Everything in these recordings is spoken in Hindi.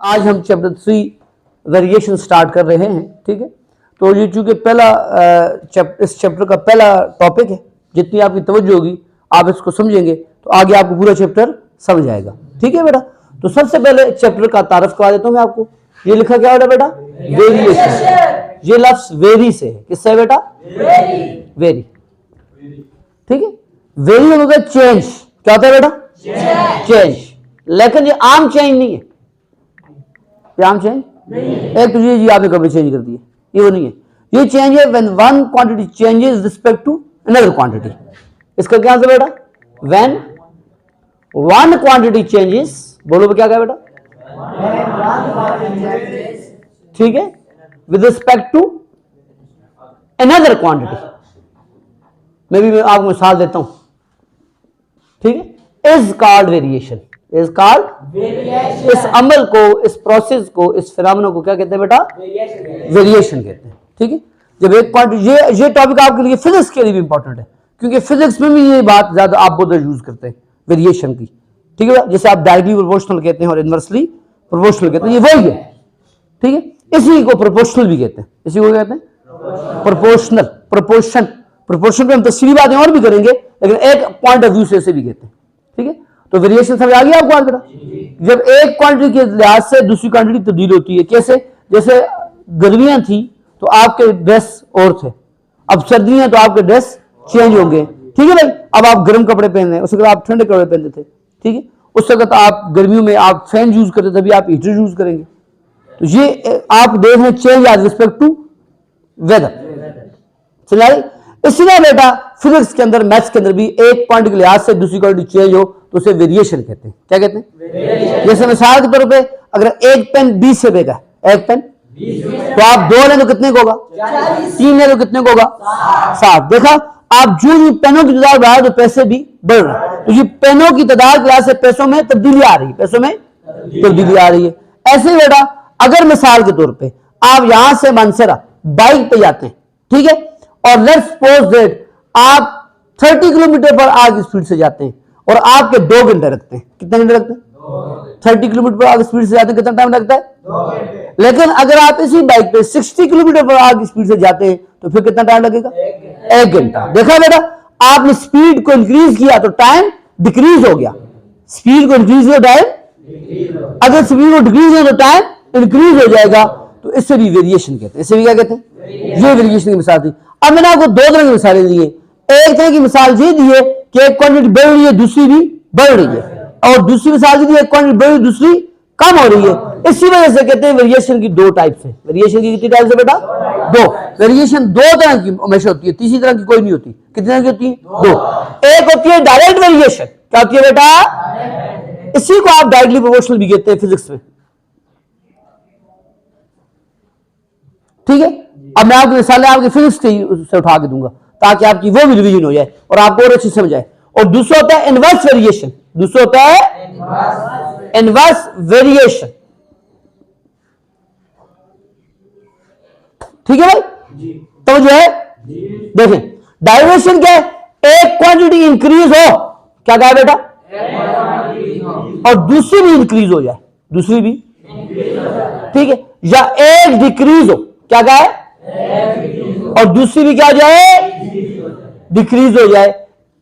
आज हम चैप्टर 3 वेरिएशन स्टार्ट कर रहे हैं। ठीक है, तो ये चूंकि इस चैप्टर का पहला टॉपिक है, जितनी आपकी तवज्जो होगी आप इसको समझेंगे तो आगे आपको पूरा चैप्टर समझ आएगा। ठीक है बेटा, तो सबसे पहले चैप्टर का तारफ करवा देता हूं मैं आपको। ये लिखा क्या है बेटा? वेरिएशन। ये लफ्ज वेरी से है। किससे है बेटा? वेरी। ठीक है, वेरी होता है चेंज। क्या होता है बेटा? चेंज। लेकिन ये आम चेंज नहीं है। ये आम चेंज एक तो ये आपने कभी चेंज कर दिए, ये वो नहीं है। ये चेंज है when one quantity changes respect to another quantity. इसका क्या आंसर बेटा? व्हेन वन क्वांटिटी चेंजेस, बोलो क्या कहा बेटा? ठीक है, with respect to another quantity. मैं आपको मिसाल देता हूं। ठीक है, is called variation. Is called variation. इस अमल को, इस प्रोसेस को, इस फिनोमेना को क्या कहते हैं बेटा? वेरिएशन कहते हैं। ठीक है, जब एक क्वांटिटी, ये टॉपिक आपके लिए फिजिक्स के लिए भी इंपॉर्टेंट है, क्योंकि फिजिक्स में भी ये बात ज्यादा आप बहुत यूज करते हैं वेरिएशन की। ठीक है, जैसे आप डायरेक्टली प्रोपोर्शनल कहते हैं और इनवर्सली प्रोपोर्शनल कहते हैं, ये वही है। ठीक है, इसी को प्रोपोर्शनल भी कहते हैं। इसी को कहते हैं प्रोपोर्शनल। प्रोपोर्शन पे हम तफसीली बातें और भी करेंगे, लेकिन एक पॉइंट ऑफ व्यू से इसे भी कहते हैं। ठीक है, तो वेरिएशन समझ आ गया आपको आज बेटा? जब एक क्वांटिटी के लिहाज से दूसरी क्वांटिटी तब्दील होती है। कैसे? जैसे गर्मियां थी तो आपके ड्रेस और थे, अब सर्दियां तो आपके ड्रेस चेंज होंगे। ठीक है भाई, अब आप गर्म कपड़े पहन रहे हैं, उस वक्त आप ठंडे कपड़े पहनते थे। ठीक है, उस वक्त आप गर्मियों में आप फैन यूज करते थे, अभी आप हीटर यूज करेंगे। तो ये आप देख रहे हैं change as respect to weather. चला इसलिए बेटा फिजिक्स के अंदर, मैथ्स के अंदर भी एक क्वांटिटी के लिहाज से दूसरी क्वांटिटी चेंज हो तो उसे वेरिएशन कहते हैं। क्या कहते हैं? जैसे मिसाल के तौर पे अगर एक पेन 20 रुपए का, एक पेन तो आप 2 लें तो कितने को होगा? 3 लें तो कितने को होगा? 60। देखा, आप जो पेनों की तादाद बढ़ा तो पैसे भी बढ़ रहे हैं। तो ये पेनों की तादाद के लिहाज से पैसों में तब्दीली आ रही है, पैसों में तब्दीली आ रही है। ऐसे ही बेटा अगर मिसाल के तौर पे आप यहां से मानसरा बाइक पे जाते हैं, ठीक है, और लेट्स सपोज दैट आप 30 किलोमीटर पर आगे स्पीड से जाते हैं और आपके 2 घंटे लगते हैं। कितने घंटे लगते हैं? 30 किलोमीटर पर आगे स्पीड से जाते हैं, कितना टाइम लगता है? 2 घंटे। लेकिन अगर आप इसी बाइक पे 60 किलोमीटर पर आगे स्पीड से जाते हैं तो फिर कितना टाइम लगेगा? 1 घंटा। देखा बेटा, आपने स्पीड को इंक्रीज किया तो टाइम डिक्रीज हो गया। स्पीड को इंक्रीज किया, टाइम, अगर स्पीड को डिक्रीज हो तो टाइम इंक्रीज हो जाएगा। तो इससे भी वेरिएशन कहते हैं। इससे भी क्या कहते हैं? ये वेरिएशन की मिसाल थी। अब मैंने आपको 2 तरह की मिसालें दी है। एक तरह की मिसाल ये दी है कि एक क्वांटिटी बढ़ रही है, दूसरी भी बढ़ रही है, और दूसरी मिसाल दी है एक क्वांटिटी बढ़ रही है, दूसरी कम हो रही है। इसी वजह से कहते हैं वेरिएशन की 2 टाइप्स है। वेरिएशन की कितनी टाइप्स है बेटा? 2। वेरिएशन 2 तरह की हमेशा होती है, तीसरी तरह की कोई नहीं होती। कितनी तरह की होती है? 2। एक होती है डायरेक्ट वेरिएशन। क्या होती है बेटा? इसी को आप डायरेक्टली प्रोपोर्शनल भी कहते हैं फिजिक्स में। ठीक है, अब मैं आपकी मिसालें आपकी फिजिक्स से उठा के दूंगा ताकि आपकी वो भी रिवीजन हो जाए और आपको और अच्छी समझ आए। और दूसरा होता है इनवर्स वेरिएशन। दूसरा होता है इनवर्स वेरिएशन। ठीक है भाई, तो जो है देखें, डायवर्शन क्या है? एक क्वांटिटी इंक्रीज हो, क्या कहा बेटा? और दूसरी भी इंक्रीज हो जाए, दूसरी भी, ठीक है, या एक डिक्रीज हो, क्या कहा है? और दूसरी भी क्या हो जाए? डिक्रीज हो जाए।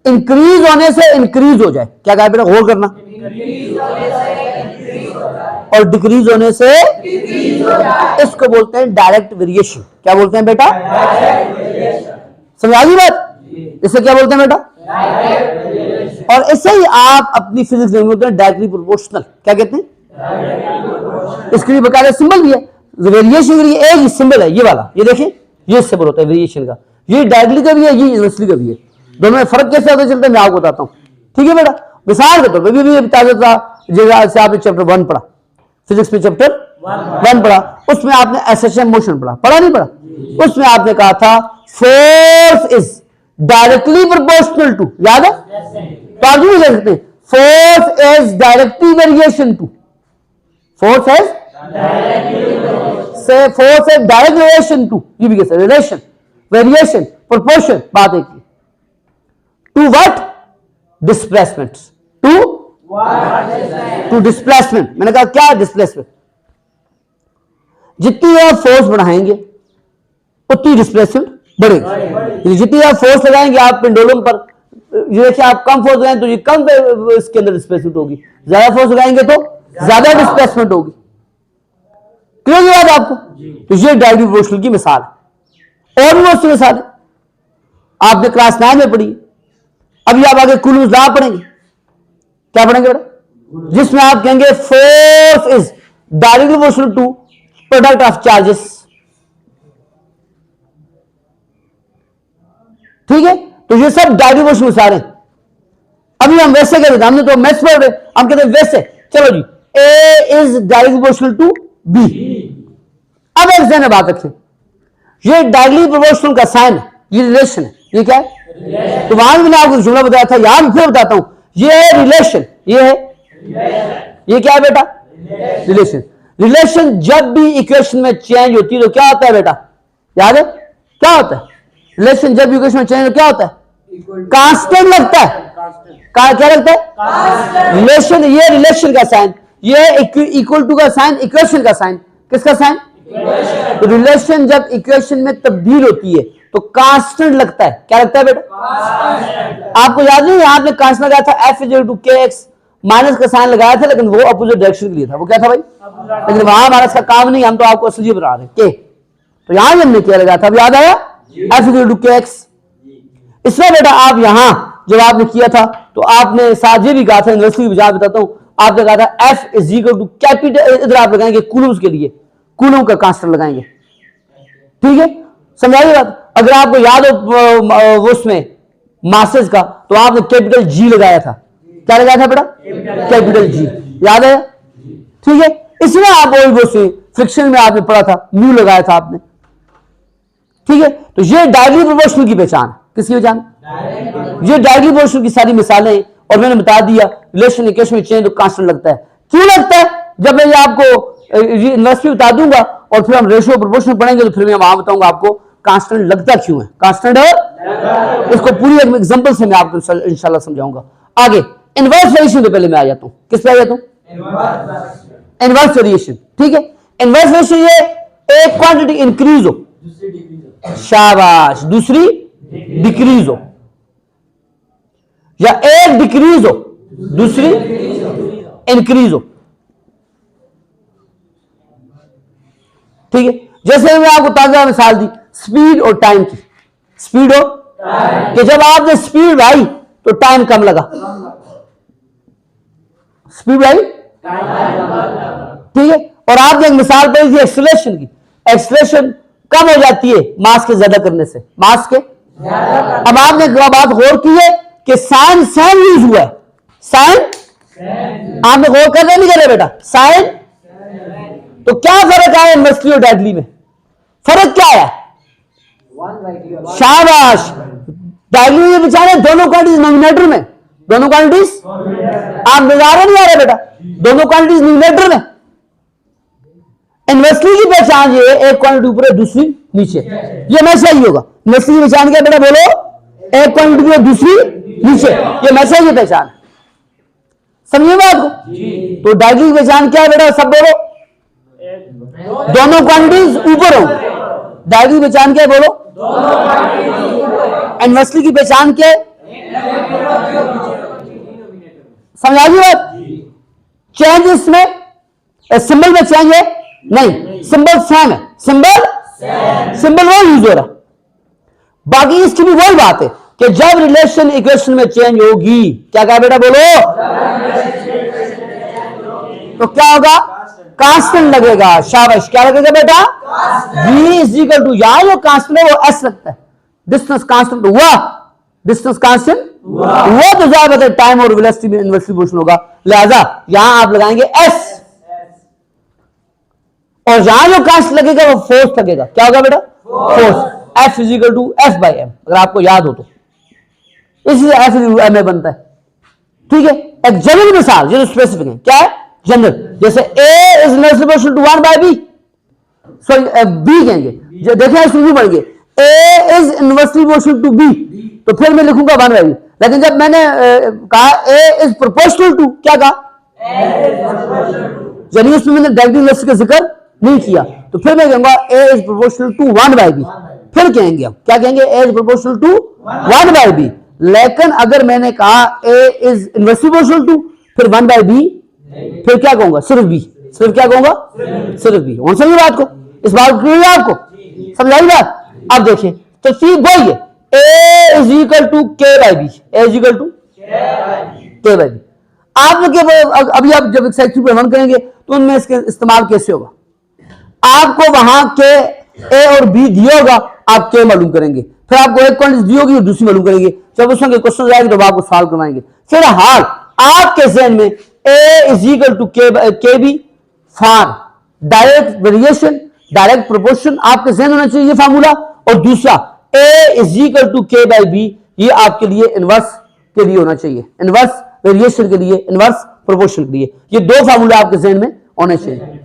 इंक्रीज होने से इंक्रीज हो जाए, क्या कहा बेटा? गौर करना। और डिक्रीज होने से इसको बोलते हैं डायरेक्ट वेरिएशन। क्या बोलते हैं बेटा? समझ आ गई बात? इसे क्या बोलते हैं बेटा? और इसे ही आप अपनी फिजिक्स में बोलते हैं डायरेक्टली प्रोपोर्शनल। क्या कहते हैं? इसके लिए बकायदा सिंबल भी है। वेरिएशन के लिए एक ही सिंबल है, ये वाला, ये देखिए, ये सिंबल होता है वेरिएशन का। ये डायरेक्टली का भी है, ये इनवर्सली का भी है। दोनों में फर्क कैसे होता चलता है मैं आपको बताता हूं। ठीक है बेटा, मिसाल के तौर पर भी ताजा था, जैसे आपने चैप्टर 1 पढ़ा, फिजिक्स में चैप्टर 1 पढ़ा, उसमें आपने एसेशन मोशन पढ़ा नहीं पढ़ा? उसमें आपने कहा था force is directly proportional to, याद है? तो आप भी कह सकते हैं force is directly variation to, force is direct relation to, ये भी कह सकते, रिलेशन, वेरिएशन, प्रोपोर्शन, बात एक to what? Displacement. To displacement. मैंने कहा क्या डिस्प्लेसमेंट? जितनी आप फोर्स बढ़ाएंगे उतनी डिस्प्लेसमेंट बढ़ेगी। जितनी आप फोर्स लगाएंगे आप पेंडुलम पर, ये देखिए आप कम फोर्स लगाएंगे तो ये कम इसके अंदर डिस्प्लेसमेंट होगी, ज्यादा फोर्स लगाएंगे तो ज्यादा डिस्प्लेसमेंट होगी। क्लियर बात आपको? तो ये डायरेक्टली प्रोपोर्शनल की मिसाल है। और भी बहुत सी मिसाल है, आपने क्लास 9 में पढ़ी। अभी आप आगे कूलम्स लॉ पढ़ेंगे। क्या पढ़ेंगे बेटा? जिसमें आप कहेंगे force is directly proportional to product of charges. ठीक है, तो ये सब डायरेक्टली प्रोपोर्शनल मिसाल हैं। अभी हम वैसे कहते थे, हमने तो मैथ्स पढ़ रहे, हम कहते हैं वैसे। चलो जी, A is directly proportional to B. अब एक जहन बात रखें, ये डायरेक्टली प्रोपोर्शनल का साइन है, ये रिलेशन है। ये क्या है? तो वहां भी मैंने आपको जुमला बताया था, यहां फिर बताता हूं, ये है रिलेशन, ये है, ये क्या है बेटा? रिलेशन। रिलेशन जब भी इक्वेशन में चेंज होती है तो क्या होता है बेटा? याद है क्या होता है? रिलेशन जब इक्वेशन में चेंज क्या होता है? कांस्टेंट लगता है। क्या लगता है? रिलेशन। ये रिलेशन का साइन, ये इक्वल टू का साइन, इक्वेशन का साइन। किसका साइन? तो रिलेशन जब इक्वेशन में तब्दील होती है तो कांस्टेंट लगता है। क्या लगता है बेटा? आपको याद नहीं, आपने कांस्टेंट लगाया था एफ इज टू के एक्स, माइनस का साइन लगाया था, लेकिन वो अपोजिट डायरेक्शन के लिए था। वो क्या था भाई? लेकिन वहां हमारा इसका काम नहीं, हम तो आपको असली बता रहे के। तो यहां हमने क्या लगाया था? अब याद आया? एफ इज टू के एक्स। इसमें बेटा आप यहां जब आपने किया था तो आपने साथ ये भी कहा था, यूनिवर्सिटी की बात बताता हूं, आपने कहा था F is equal to capital, इधर आप लगाएंगे कूलम्स के लिए, कूलम का कांस्टेंट लगाएंगे। ठीक है, समझाइए बात। अगर आपको याद हो उसमें मासेस का, तो आपने कैपिटल जी लगाया था। क्या लगाया था बेटा? Capital G. याद है? ठीक है, इसमें आप वही फ्रिक्शन में आपने पढ़ा था, म्यू लगाया था आपने। ठीक है, तो ये डायरेक्टली प्रोपोर्शनल की पहचान। किसकी पहचान? ये डायरेक्टली प्रोपोर्शनल की सारी मिसालें। और मैंने बता दिया रिलेशन इक्वेशन में चेंज तो कांस्टेंट लगता है। क्यों लगता है? जब मैं ये आपको यूनिवर्सिटी बता दूंगा और फिर हम रेशियो प्रोपोर्शनल पढ़ेंगे तो फिर मैं वहां बताऊंगा आपको कांस्टेंट लगता क्यों है। कांस्टेंट है, इसको पूरी एग्जांपल से मैं आपको इंशाल्लाह समझाऊंगा। आगे इनवर्स वेरिएशन पे पहले मैं आ जाता हूं। किस पे आ जाता हूं? Inverse variation. ठीक है, इनवर्स वेरिएशन ये एक क्वांटिटी इंक्रीज हो, शाबाश, दूसरी डिक्रीज हो, या एक डिक्रीज हो दूसरी इंक्रीज हो। ठीक है, जैसे मैं आपको ताजा मिसाल दी स्पीड और टाइम की। स्पीड हो कि जब आपने स्पीड बढ़ाई तो टाइम कम लगा, स्पीड बढ़ाई। ठीक है, और आपने एक मिसाल पढ़ी थी एक्सेलरेशन की। एक्सेलरेशन कम हो जाती है मास के ज्यादा करने से, मास के। अब आपने बात गौर की है कि साइन साइन यूज हुआ है। साइन आपने गौर कर रहे नहीं कर रहे बेटा? साइन। तो क्या फर्क आया इनवर्सली और डायरेक्टली में? फर्क क्या है? शाबाश, डायरेक्टली में बेचारे दोनों क्वांटिटीज नोमिनेटर में, दोनों क्वांटिटीज आप नजारे नहीं आ रहे बेटा, दोनों क्वांटिटीज नोमिनेटर में। इनवर्सली की पहचान ये एक क्वांटिटी ऊपर है दूसरी नीचे, ये हमेशा ही होगा। इनवर्सली की पहचान क्या बेटा? बोलो, एक क्वांटिटी ऊपर दूसरी नीचे, ये हमेशा ही पहचान। समझिए बात को? तो डायरेक्टली की पहचान क्या है बेटा? सब बोलो, दोनों क्वांटिटीज ऊपर हो। डायरेक्टली की पहचान क्या है? बोलो। इनवर्सली की पहचान क्या है? समझा दी बात? चेंज इसमें सिंबल में चेंज है नहीं, सिंबल सेम है। सिंबल वो यूज हो रहा। बाकी इसकी भी वही बात है कि जब रिलेशन इक्वेशन में चेंज होगी, क्या कहा बेटा? बोलो, तो क्या होगा? कांस्टेंट लगेगा। शाबाश, क्या लगेगा बेटा? v इज इक्वल टू, यहां जो कांस्टेंट है वो s लगता है। डिस्टेंस कांस्टेंट हुआ, डिस्टेंस कांस्टेंट हुआ तो जाहिर है टाइम और वेलोसिटी में इनवर्सली प्रोपोर्शनल होगा, लिहाजा यहां आप लगाएंगे s, और यहां जो कांस्टेंट लगेगा वो फोर्स लगेगा। क्या होगा बेटा? Force. F is equal to F by M, अगर आपको याद हो तो, इसलिए F इज एम ए बनता है। ठीक है, एक जनरल मिसाल जो स्पेसिफिक है, क्या है? जनरल। जैसे A is inversely proportional to 1 by B, sorry B कहेंगे, जो देखें इसमें बढ़ गए A is inversely proportional to B, तो फिर मैं लिखूंगा 1 बाय B। लेकिन जब मैंने कहा A इज प्रोपोर्शनल टू, क्या कहा? यानी उसमें मैंने डायरेक्टली इनवर्सली का जिक्र नहीं किया, तो फिर मैं कहूंगा ए इज प्रोपोर्शनल टू 1/b। फिर कहेंगे हम क्या कहेंगे, ए इज प्रोपोर्शनल टू 1/b। लेकिन अगर मैंने कहा ए इज इनवर्सली प्रोपोर्शनल टू, फिर 1/b, फिर क्या कहूंगा, सिर्फ b। सिर्फ क्या कहूंगा, सिर्फ b। और समझिए बात को, इस बात को है आपको समझाई बात। अब देखिए तो सी वही है, a is equal to k/b, a is equal to k/b। आप लोग अभी आप जब एक्सरसाइज पर करेंगे तो उनमें इसके इस्तेमाल कैसे होगा, आपको वहां के ए और बी दिया होगा, आप के मालूम करेंगे, फिर आपको एक क्वांटिटी दी होगी और दूसरी मालूम करेंगे। जब उसमें क्वेश्चन आएंगे तो आपको सॉल्व करवाएंगे। फिर हाल आपके जहन में A is equal to K B for direct variation, direct proportion आपके जहन होना चाहिए ये फार्मूला। और दूसरा ए इज इक्वल टू k/b, ये आपके लिए इनवर्स के लिए होना चाहिए, इनवर्स वेरिएशन के लिए, इनवर्स प्रोपोर्शन के लिए। ये दो फार्मूला आपके जहन में होने चाहिए,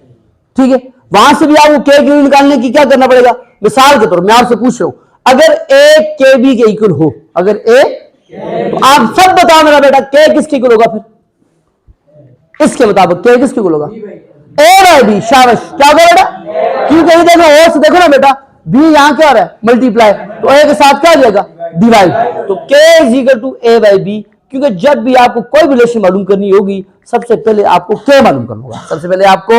ठीक है। वहां से भी आपको के की निकालने की क्या करना पड़ेगा, मिसाल के तौर मैं आपसे पूछ रहा हूं, अगर ए के बी के इक्वल हो, अगर ए, तो आप सब बताओ मेरा बेटा के किसके इक्वल होगा, फिर इसके मुताबिक के किसके इक्वल होगा, a/b। शाबाश, क्या होगा बेटा, क्योंकि देखो और से देखो ना बेटा, b यहां क्या हो रहा है, मल्टीप्लाई, तो a के साथ क्या आ जाएगा, डिवाइड। तो k is equal to a/b, क्योंकि जब भी आपको कोई भी रिलेशन मालूम करनी होगी सबसे पहले आपको k मालूम करना होगा, सबसे पहले आपको।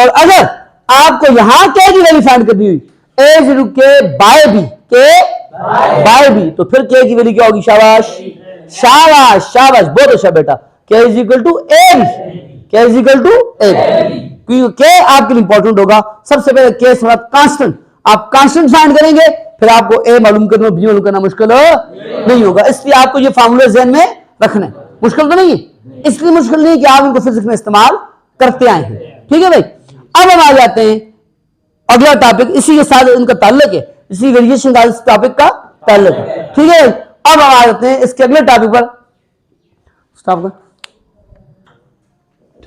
और अगर आपको यहां k की वैल्यू फाइंड करनी हुई, a is equal k/b, k/b, तो फिर k की वैल्यू क्या होगी, शाबाश शाबाश शाबाश, बहुत अच्छा बेटा, k is equal to a, k is equal to a, क्योंकि k आपके लिए इंपॉर्टेंट होगा। सबसे पहले k से कांस्टेंट, आप कांस्टेंट फाइंड करेंगे, फिर आपको a मालूम करना, b मालूम करना मुश्किल नहीं होगा। इसलिए आपको ये फार्मूले ज़हन में रखना, मुश्किल तो नहीं है, इसलिए मुश्किल नहीं है कि आप इनको फिजिक्स में इस्तेमाल करते आए हैं, ठीक है भाई। अब हम आ जाते हैं अगला टॉपिक, इसी के साथ इनका ताल्लुक है, इसी वेरिएशन का इस टॉपिक का ताल्लुक है, ठीक है। अब हम आ जाते हैं इसके अगले टॉपिक पर। स्टॉप कर,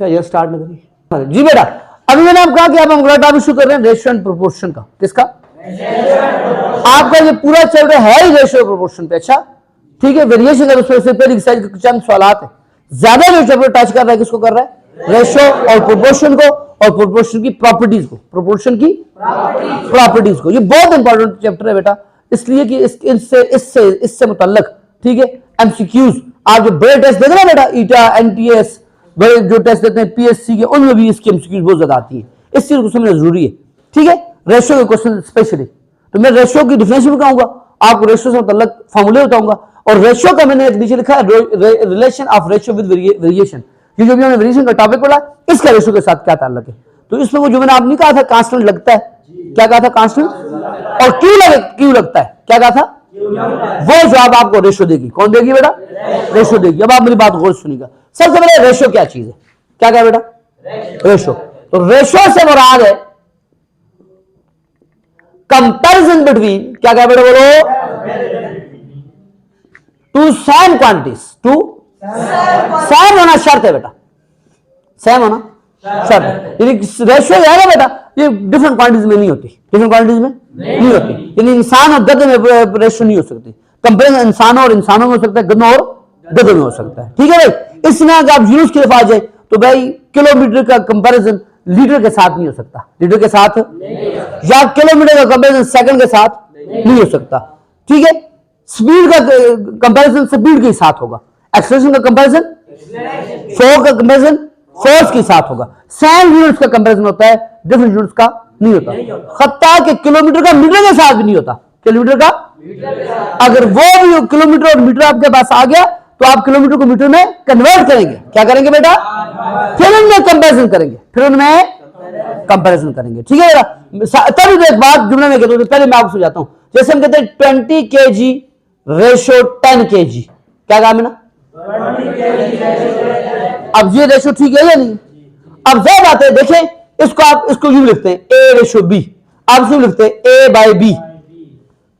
यार स्टार्ट नहीं करिए जी बेटा। अभी मैंने आपको कहा कि अब हम अगला टॉपिक शुरू कर रहे हैं रेशियो एंड प्रोपोर्शन का। किसका, आपका ये पूरा चैप्टर है ही रेशियो प्रोपोर्शन पे, अच्छा ठीक है। वेरिएशन का उसमें से पहले एक्सरसाइज के चंद सवालात है, ज्यादा जो चैप्टर टच कर रहा है किसको कर रहा है, रेशियो और प्रोपोर्शन को, और प्रोपोर्शन की प्रॉपर्टीज को, प्रोपोर्शन की प्रॉपर्टीज को। ये बहुत इंपॉर्टेंट चैप्टर है बेटा, इसलिए कि इससे इससे इससे मुतल्लक, ठीक है, एमसीक्यूज आप जो बड़े टेस्ट देते ना बेटा, ईटा एनटीएस बड़े जो टेस्ट देते हैं पीएससी के, उनमें भी इसकी एमसीक्यूज बहुत ज्यादा आती है, इस चीज को समझना जरूरी है, ठीक है। रेशियो के क्वेश्चन स्पेशली, तो मैं रेशियो की डिफिनेशन बताऊंगा आपको, रेशियो से मुतल्लक फार्मूले बताऊंगा, और रेशियो का मैंने नीचे लिखा है relation of ratio with variation. ये जो भी हमने वेरिएशन का टॉपिक पढ़ा, इसका रेशियो के साथ क्या ताल्लुक है। तो इसमें वो जो मैंने आपने कहा था कांस्टेंट लगता है, क्या कहा था कांस्टेंट, और क्यों लगता है, क्या कहा था, वो जवाब आपको रेशियो देगी। कौन देगी बेटा, रेशियो देगी। अब आप मेरी बात गौर सुनिएगा। सबसे पहले रेशियो क्या चीज है, क्या कहा बेटा, रेशियो। तो रेशियो से मुराद है कंपैरिजन बिटवीन, क्या कहा बेटा बोलो, two same quantities, two same होना शर्त है बेटा, सेम होना शर्त है। यानी रेशियो है ना बेटा, ये डिफरेंट क्वांटिटीज में नहीं होती, डिफरेंट क्वांटिटीज में नहीं होती। यानी इंसान और गधे में रेशियो नहीं हो सकती, कंपेरिजन इंसानों और इंसानों में हो सकता है, गधों और गधों में हो सकता है, ठीक है भाई। इसमें अगर आप यूनिट्स की तरफ आ जाए तो भाई किलोमीटर का कंपैरिजन लीटर के साथ नहीं हो सकता, लीटर के साथ, या किलोमीटर का कंपैरिजन सेकंड के साथ नहीं हो सकता, ठीक है। स्पीड का कंपैरिजन स्पीड के साथ होगा, एक्सेलरेशन का कंपैरिजन फ्लो का कंपैरिजन फोर्स के साथ होगा। सेम यूनिट्स का कंपैरिजन होता है, डिफरेंट यूनिट्स का नहीं होता। खत्ता के किलोमीटर का मीटर के साथ भी नहीं होता, किलोमीटर का, अगर वो भी किलोमीटर और मीटर आपके पास आ गया तो आप किलोमीटर को मीटर में कन्वर्ट करेंगे, क्या करेंगे बेटा, फिर उनमें कंपैरिजन करेंगे, फिर उनमें कंपैरिजन करेंगे, ठीक है बेटा। तब एक बात जुमले में कहते हैं, पहले मैं आपको समझाता हूं। जैसे हम कहते हैं 20 kg रेशो 10 kg, क्या काम है ना, अब ये रेशो ठीक है या नहीं। अब जब आते हैं देखें, इसको आप इसको यूं लिखते हैं A/B, आप इसको लिखते हैं A/B,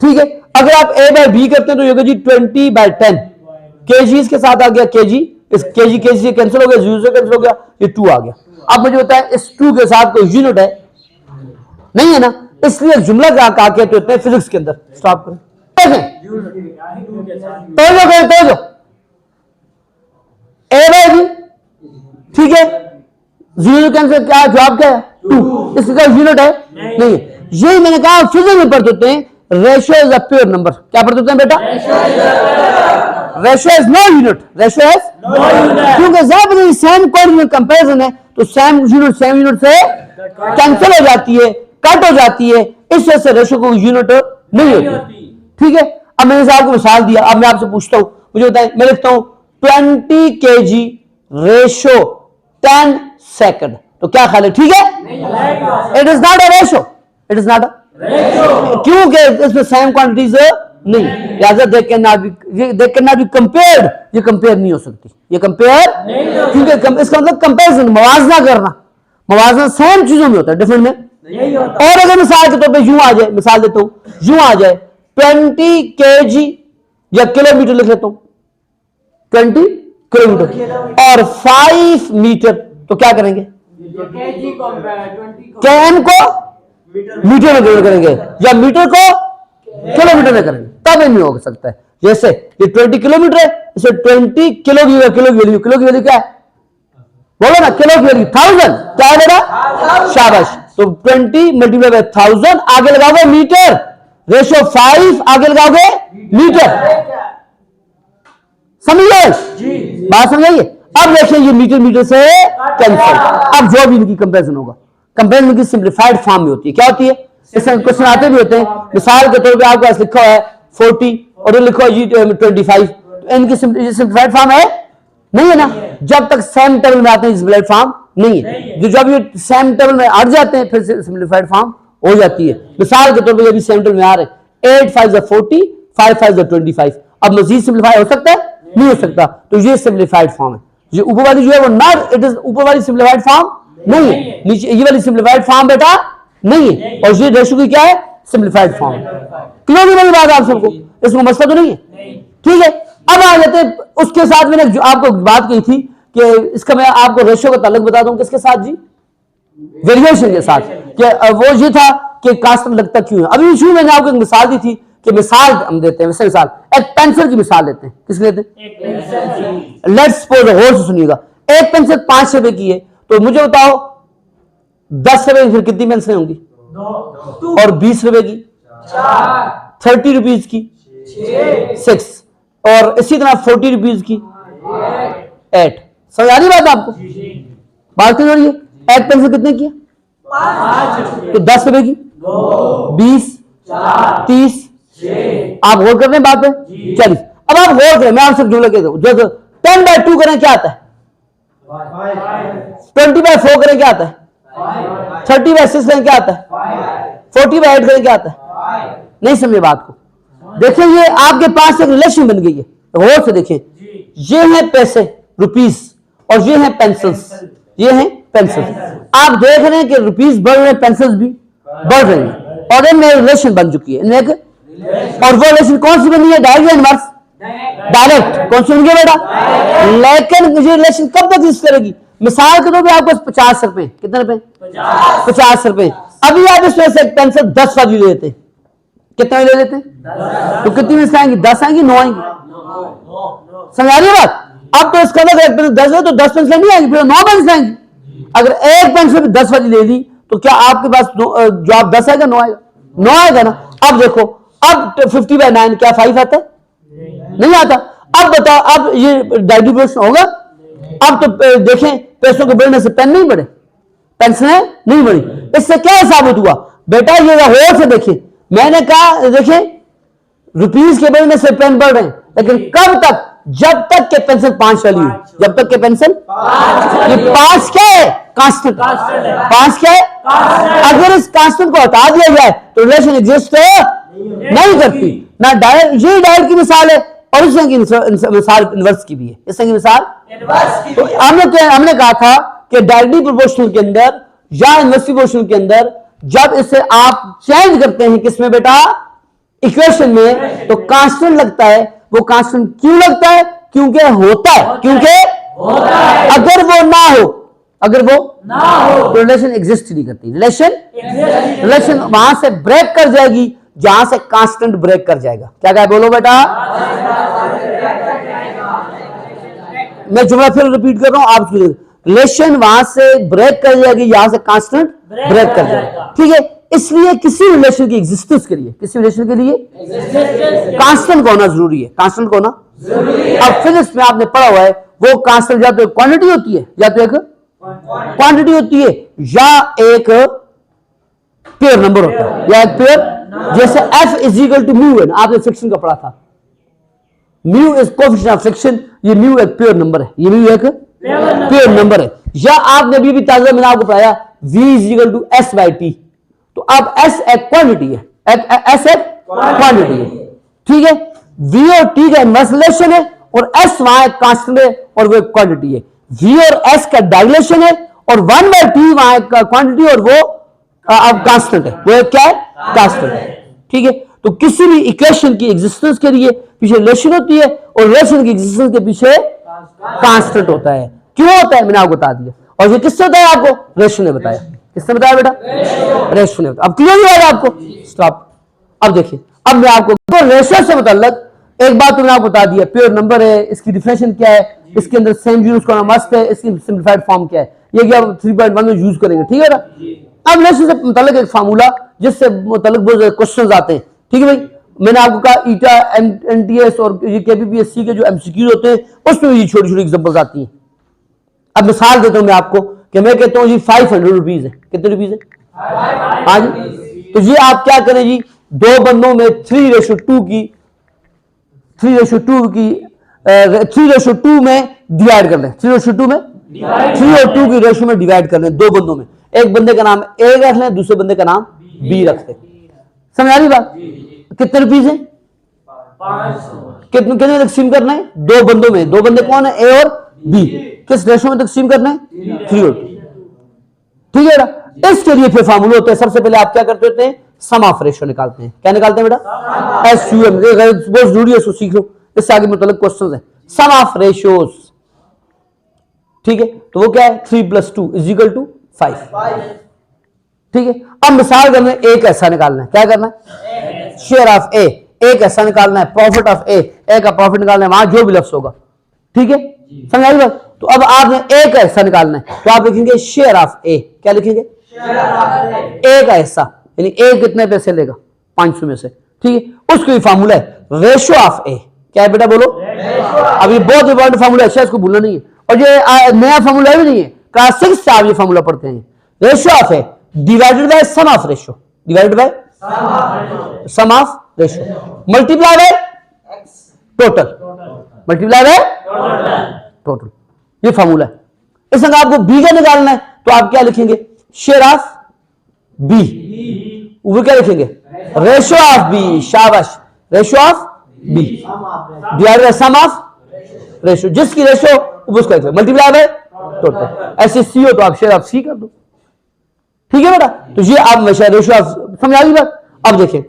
ठीक है। अगर आप A/B करते हैं तो ये होगा जी 20/10 kg, के साथ आ गया kg, इस kg से कैंसिल हो गया, 0 से कैंसिल हो गया, ये 2 आ गया। अब मुझे बताएं इस 2 के साथ कोई यूनिट है नहीं है ना, इसलिए जुमला क्या कहते होते हैं फिजिक्स के अंदर। स्टॉप करें, तो A/B, ठीक है, 0 कैंसिल, क्या जवाब क्या है, 2। इसका यूनिट है नहीं है। यही मैंने कहा फिजिक्स में पढ़ते होते हैं, ratio is a pure number. क्या पढ़ते होते हैं बेटा? Ratio is no unit, ratio is क्योंकि जब सेम क्वांटिटी में कंपैरिजन है तो सेम यूनिट से कैंसिल हो जाती है, कट हो जाती है, इस वजह से रेशियो को यूनिट नहीं होती। ठीक है, अब मैंने आपको मिसाल दिया, अब मैं आपसे पूछता हूं, मुझे बताएं, मैं लिखता हूं 20 kg रेशियो 10 सेकंड, तो क्या ख्याल है? ठीक है, it is not a ratio, it is not a क्योंकि इसमें सेम क्वांटिटीज नहीं, लिहाजा they can not be compared, ये कंपेयर नहीं हो सकती, ये कंपेयर क्योंकि इसका मतलब कंपैरिजन, मवाजना करना, मवाजना सेम चीजों में होता है, डिफरेंट में नहीं होता। और अगर मिसाल के तौर पे यूं आ जाए, मिसाल देता हूं, यूं आ जाए 20 kg या किलोमीटर लिख लेता हूं, 20 किलोमीटर और 5 मीटर, तो क्या करेंगे? केएम को मीटर में कन्वर्ट करेंगे या मीटर को किलोमीटर में करेंगे, तब नहीं हो सकता है। जैसे ये 20 किलोमीटर है, इसे 20 किलो की वैल्यू क्या है? बोलो ना, किलो की वैल्यू 1000, क्या है बेटा? शाबाश। तो 20 मल्टीप्लाई बाय 1000, आगे लगाओगे मीटर, रेशियो 5 आगे लगाओगे मीटर, समझिए बात, समझाइए। अब देखिए ये मीटर से कैंसिल, अब जो भी इनकी कंपैरिजन होगा, कंपैरिजन की सिंप्लीफाइड फॉर्म में होती है। क्या होती है? इसमें क्वेश्चन आते भी होते हैं, मिसाल के तौर पे आपके पास लिखा है 40 और लिखा है 25, तो इनकी सिंप्लीफाइड फॉर्म है नहीं है ना? जब तक सेम टेबल में आते हैं सिंप्लीफाइड फॉर्म नहीं है, जो जब ये सेम टेबल में हट जाते हैं फिर सिंप्लीफाइड फॉर्म हो जाती है। मिसाल के तौर पर अभी सेम टेबल में आ रहे हैं 8 5 40, 5 5 25, अब मजीद सिंप्लीफाई हो सकता है? नहीं हो सकता, तो ये सिंप्लीफाइड फॉर्म है। ये ऊपर वाली जो है वो नॉट, इट इज ऊपर वाली सिंप्लीफाइड फॉर्म नहीं है, नीचे ये वाली सिंप्लीफाइड फॉर्म बेटा नहीं है, और ये रेशियो की क्या है? Simplified form. क्लियर है मेरी बात आप सबको? इसमें मसला तो नहीं है? ठीक है, अब आ जाते हैं उसके साथ मैंने जो आपको बात की थी कि इसका मैं आपको रेशियो का ताल्लुक बता दूं किसके साथ जी? वेरिएशन के साथ। कि वो ये था कि कांस्टेंट लगता क्यों है। अभी शुरू मैंने आपको एक मिसाल दी थी कि मिसाल हम देते हैं, वैसे मिसाल एक पेंसिल की मिसाल लेते हैं, किसकी लेते हैं? लेट्स सपोज और से सुनिएगा, एक पेंसिल 5 रुपए की है, तो मुझे बताओ 10 रुपए की फिर कितनी पेंसिलें होंगी? 2 और 20 रुपए की 4, 30 रुपीज की 6, और इसी तरह 40 रुपीज की 8। समझ आ रही बात आपको? बात क्लियर हो रही है? एक पेंसिल कितने की है? 5, तो 10 रुपए की 20, 30, आप गौर कर रहे हैं बात पे? 40। अब आप गौर करें, मैं आपसे जुमला कहता हूं, जैसे 10/2 करें क्या आता है? 20/4 करें क्या आता है? 30/6 करें क्या आता है? 40/8 करें क्या आता है? नहीं समझे बात को? देखिए ये आपके पास एक रिलेशन बन गई है, गौर से देखें, ये है पैसे रुपीस और ये है पेंसिल्स, ये है पेंसिल्स। आप देख रहे हैं कि रुपीस बढ़ रहे हैं, पेंसिल्स भी बढ़ रही हैं, और इनमें रिलेशन बन चुकी है, इनमें और वो रिलेशन कौन सी बनी है? डायरेक्ट या इनवर्स? डायरेक्ट। कौन सी बन गई बेटा? लेकिन ये रिलेशन कब तक एग्जिस्ट करेगी? मिसाल के तौर पे आपको 50 रुपए, कितने रुपए? 50 रुपए। अभी आप इसमें से एक पेंसिल 10 वाली ले लेते हैं, कितने ले लेते हैं? तो कितनी पेंसिल आएंगी? 10 आएंगी, 9 आएंगी? समझ आ रही है बात? अब तो इसका मतलब एक पेंसिल 10 है तो 10 पेंसिल नहीं आएंगी, फिर 9 पेंसिल आएंगी। अगर एक पेंसिल 10 वाली ले ली तो क्या आपके पास जवाब 10 आएगा? 9 आएगा? 9 आएगा ना। अब देखो, अब 50/9 क्या 5 आता है? नहीं आता। अब बताओ, अब ये डाइवर्शन होगा? अब तो देखें, पैसों के बढ़ने से पेन नहीं बढ़े, पेंसिलें नहीं बढ़ी। इससे क्या साबित हुआ बेटा? ये होर से देखिए, मैंने कहा देखिए रुपीस के बढ़ने से पेन बढ़ रहे हैं, लेकिन कब तक? जब तक के पेंसिल 5 वाली हो, जब तक के पेंसिल 5 क्या है? कांस्टेंट। 5 क्या है? अगर इस कांस्टेंट को हटा दिया जाए तो रिलेशन एग्जिस्ट नहीं करती ना। डायरेक्ट, ये डायरेक्ट की मिसाल है, और इस की मिसाल इनवर्स की भी है। इस की मिसाल तो हमने कहा था कि डायरेक्टली प्रोपोर्शनल के अंदर या इनवर्सली प्रोपोर्शनल के अंदर जब इसे आप चेंज करते हैं किसमें बेटा? इक्वेशन में, तो कांस्टेंट लगता है। वो कांस्टेंट क्यों लगता है? क्योंकि होता है, क्योंकि अगर वो ना हो, अगर वो ना हो तो रिलेशन एग्जिस्ट नहीं करती। रिलेशन वहां से ब्रेक कर जाएगी जहां से कांस्टेंट ब्रेक कर जाएगा। क्या कहा? बोलो बेटा। मैं जुमला फिर रिपीट कर रहा हूं, आप रिलेशन वहां से ब्रेक कर जाएगी, यहां से कांस्टेंट ब्रेक कर जाएगा, ठीक है। इसलिए किसी रिलेशन की एग्जिस्टेंस के लिए, किसी रिलेशन के लिए कांस्टेंट का होना जरूरी है, कांस्टेंट का होना जरूरी है। अब फिजिक्स में आपने पढ़ा हुआ है वो कांस्टेंट या तो एक क्वांटिटी होती है, या तो एक क्वांटिटी होती है, या एक पेयर नंबर होता है, या एक पेयर, जैसे F is equal to mu है ना, आपने फ्रिक्शन का पढ़ा था, mu is coefficient of friction, ये म्यू एक पेयर नंबर है, ये म्यू एक पेयर नंबर है। या आपने अभी भी ताजा मैंने आपको पढ़ाया V is equal to S by T, तो अब S एक क्वांटिटी है, S एक क्वांटिटी है, ठीक है। V और T का इनवर्स रिलेशन है और S वहां एक कांस्टेंट है और वो एक क्वांटिटी है। V और S का डायलेशन है और 1 बाई T वहां एक क्वांटिटी और वो अब कांस्टेंट है, वो क्या है, कांस्टेंट है, ठीक है। तो किसी भी इक्वेशन की एग्जिस्टेंस के लिए पीछे रिलेशन होती है और रिलेशन की एग्जिस्टेंस के पीछे कांस्टेंट होता है। क्यों होता है मैंने आपको बता दिया, और ये किससे बताया आपको, रेशो ने बताया। किसने बताया बेटा, रेशो ने बताया। अब क्लियर हुआ आपको, स्टॉप। अब देखिए, अब मैं आपको रेशो से मतलब एक बात तो मैंने आपको बता दिया, प्योर नंबर है, इसकी डिफिनेशन क्या है, इसके अंदर सेम यूज करना मस्त है, इसकी सिंप्लीफाइड फॉर्म क्या है, ये क्या 3.1 में यूज करेंगे, ठीक है ना। अब रेशो से मतलब एक फार्मूला जिससे मतलब बहुत क्वेश्चन आते हैं, ठीक है भाई। मैंने आपको कहा ईटा एनटीएस और ये केपीपीएससी के जो एमसीक्यू होते हैं उसमें ये छोटी छोटी एग्जांपल्स आती हैं। अब मिसाल देता हूं मैं आपको कि मैं कहता हूं जी 500 रुपीज है, कितने रुपीज है, हाँ जी। तो ये आप क्या करें जी, दो बंदों में 3:2 में डिवाइड कर लें, 3:2 में 3 और 2 की रेशो में डिवाइड कर लें दो बंदों में। एक बंदे का नाम ए रख लें, दूसरे बंदे का नाम बी रख लें। समझ आ रही बात, कितने रुपीज है, कितने कितने तकसीम करना है, दो बंदों में, दो बंदे कौन है, ए और बी, किस रेशो में तकसीम करना है, 3 और 2, ठीक है ना। इसके लिए फिर फार्मूला होते हैं, सबसे पहले आप क्या करते होते हैं, सम ऑफ रेशो निकालते हैं। क्या निकालते हैं बेटा, SUM, बहुत जरूरी है, इसको सीख लो, इससे आगे मतलब क्वेश्चन है, सम ऑफ रेशोज, ठीक है। तो वो क्या है, 3 + 2 = 5, ठीक है। अब मिसाल करना है, एक ऐसा निकालना है, क्या करना है, शेयर ऑफ ए, एक ऐसा निकालना है, प्रॉफिट ऑफ ए का प्रॉफिट निकालना है, वहां जो भी लफ्ज होगा, ठीक है, समझ आई बात। तो अब आपने एक ऐसा निकालना है, तो आप लिखेंगे शेयर ऑफ ए, क्या लिखेंगे, ए का हिस्सा, यानी ए कितने पैसे लेगा, 500 में से, ठीक है। उसका फार्मूला है रेशो ऑफ ए, क्या है बेटा बोलो, अब ये बहुत इंपॉर्टेंट फार्मूला है, इसको भूलना नहीं है, और ये नया फार्मूला भी नहीं है, क्लास 6 से आप ये फार्मूला पढ़ते हैं। Ratio of A divided by sum of ratio, divided by sum of ratio multiply by total, multiply by total, ये फार्मूला है। इस संग आपको बी का निकालना है, तो आप क्या लिखेंगे, शेयर ऑफ बी, वो क्या लिखेंगे, रेशो ऑफ बी, शाबाश, ratio of B divided by sum of ratio, जिसकी रेशो उसका मल्टीप्लाई बाय टोटल। ऐसे सी हो तो आप शेयर ऑफ सी कर दो, ठीक है बेटा। तो ये आप रेशो ऑफ, समझ आ गई बात। अब देखिए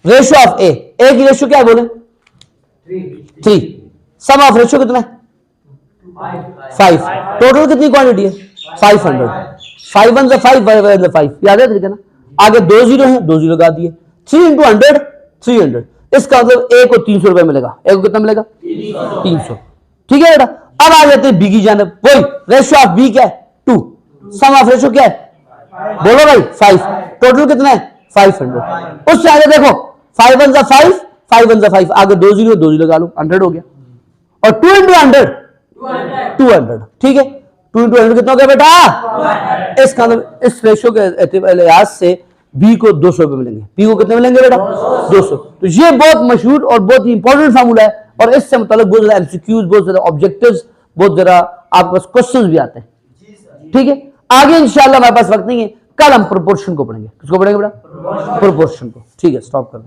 रेशो ऑफ ए की रेशो क्या बोले, 3, सम ऑफ रेशो कितना है, 5, टोटल कितनी क्वांटिटी है, 500, 5 1 से 5, 5 1 से 5, याद है तरीका ना। आगे 2 जीरो है, 2 जीरो लगा दिए, 3 × 100 300, इसका मतलब ए को 300 रुपए मिलेगा, ए को कितना मिलेगा, 300, ठीक है बेटा। अब आ जाते हैं बी की जानिब, वही रेशो ऑफ बी क्या है, 2, सम ऑफ रेशो क्या है, बोलो भाई 5, टोटल कितना है 500। उससे आगे देखो 5 1 से 5, 5 1 से 5, आगे 2 जीरो लगा लो, 100 हो गया, और 2 × 100 200, ठीक है। 2 × 100 कितना हो गया बेटा, इसका मतलब इस रेशो के लिहाज से बी को 200 रुपए मिलेंगे, बी को कितने मिलेंगे बेटा, 200। तो ये बहुत मशहूर और बहुत ही इंपॉर्टेंट फार्मूला है, और इससे मतलब बहुत ज्यादा एमसीक्यूज, बहुत ज्यादा ऑब्जेक्टिव्स, बहुत ज्यादा आपके पास क्वेश्चंस भी आते हैं, ठीक है। आगे इंशाल्लाह हमारे पास वक्त नहीं है, कल हम प्रोपोर्शन को पढ़ेंगे, किसको पढ़ेंगे बेटा, प्रोपोर्शन को, ठीक है। स्टॉप कर